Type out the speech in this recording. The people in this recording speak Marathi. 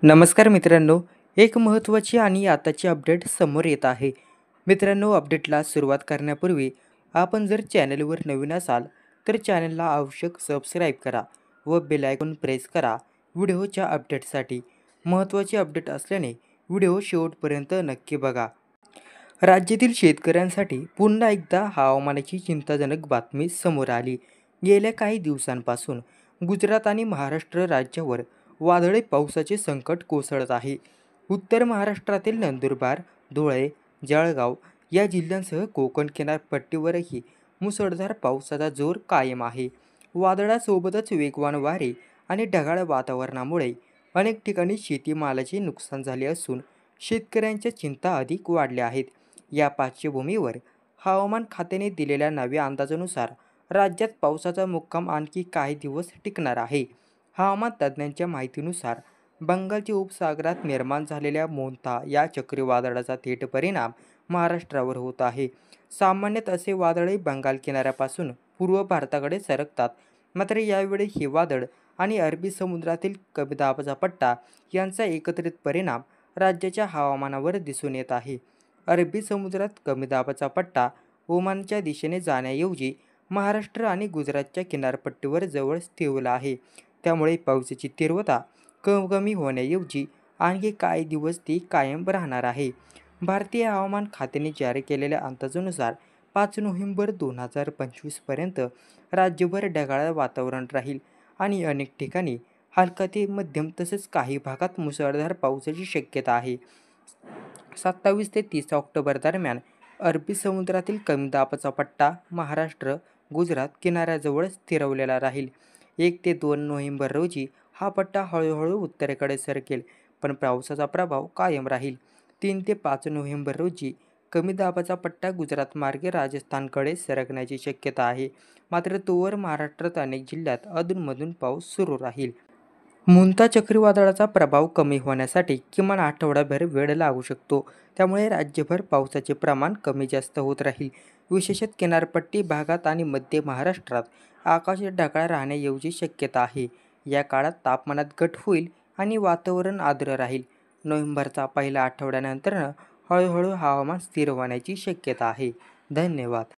नमस्कार मित्रांनो, एक महत्त्वाची आणि आताची अपडेट समोर येत आहे. मित्रांनो, अपडेटला सुरुवात करण्यापूर्वी आपण जर चॅनलवर नवीन असाल तर चॅनलला आवश्यक सबस्क्राईब करा व बेल आयकॉन प्रेस करा व्हिडिओच्या अपडेटसाठी. महत्त्वाची अपडेट असल्याने व्हिडिओ शेवटपर्यंत नक्की बघा. राज्यातील शेतकऱ्यांसाठी पुन्हा एकदा हवामानाची चिंताजनक बातमी समोर आली. गेल्या काही दिवसांपासून गुजरात आणि महाराष्ट्र राज्यावर वादळी पावसाचे संकट कोसळत आहे. उत्तर महाराष्ट्रातील नंदुरबार, धुळे, जळगाव या जिल्ह्यांसह कोकण किनारपट्टीवरही मुसळधार पावसाचा जोर कायम आहे. वादळासोबतच वेगवान वारे आणि ढगाळ वातावरणामुळे अनेक ठिकाणी शेतीमालाचे नुकसान झाले असून शेतकऱ्यांच्या चिंता अधिक वाढल्या आहेत. या पार्श्वभूमीवर हवामान खात्याने दिलेल्या नव्या अंदाजानुसार राज्यात पावसाचा मुक्काम आणखी काही दिवस टिकणार आहे. हवामान तज्ज्ञांच्या माहितीनुसार बंगालच्या उपसागरात निर्माण झालेल्या मोन्था या चक्रीवादळाचा थेट परिणाम महाराष्ट्रावर होत आहे. सामान्यत असे वादळे बंगाल किनाऱ्यापासून पूर्व भारताकडे सरकतात, मात्र यावेळी हे वादळ आणि अरबी समुद्रातील कमी दाबाचा पट्टा यांचा एकत्रित परिणाम राज्याच्या हवामानावर दिसून येत आहे. अरबी समुद्रात कमी दाबाचा पट्टा ओमानच्या दिशेने जाण्याऐवजी महाराष्ट्र आणि गुजरातच्या किनारपट्टीवर जवळ स्थिरवला आहे. त्यामुळे पावसाची तीव्रता कमी होण्याऐवजी आणखी काही दिवस ती कायम राहणार आहे. भारतीय हवामान खात्याने जारी केलेल्या अंदाजानुसार 5 नोव्हेंबर 2025 पर्यंत राज्यभर ढगाळ वातावरण राहील आणि अनेक ठिकाणी हलका ते मध्यम तसेच काही भागात मुसळधार पावसाची शक्यता आहे. 27 ते 30 ऑक्टोबर दरम्यान अरबी समुद्रातील कमी दाबाचा पट्टा महाराष्ट्र, गुजरात किनाऱ्याजवळ स्थिरवलेला राहील. 1 ते 2 नोव्हेंबर रोजी हा पट्टा हळूहळू उत्तरेकडे सरकेल, पण पावसाचा प्रभाव कायम राहील. 3 ते 5 नोव्हेंबर रोजी कमी दाबाचा पट्टा गुजरात मार्गे राजस्थानकडे सरकण्याची शक्यता आहे. मात्र तोवर महाराष्ट्रात अनेक जिल्ह्यात अधूनमधून पाऊस सुरू राहील. मोन्था चक्रीवादळाचा प्रभाव कमी होण्यासाठी किमान आठवडाभर वेळ लागू शकतो. त्यामुळे राज्यभर पावसाचे प्रमाण कमी जास्त होत राहील. विशेषतः किनारपट्टी भागात आणि मध्य महाराष्ट्रात आकाश ढगाळ राहण्याची शक्यता आहे. या काळात तापमानात घट होईल आणि वातावरण आर्द्र राहील. नोव्हेंबरचा पहिल्या आठवड्यानंतर हळूहळू हवामान स्थिर होण्याची शक्यता आहे. धन्यवाद.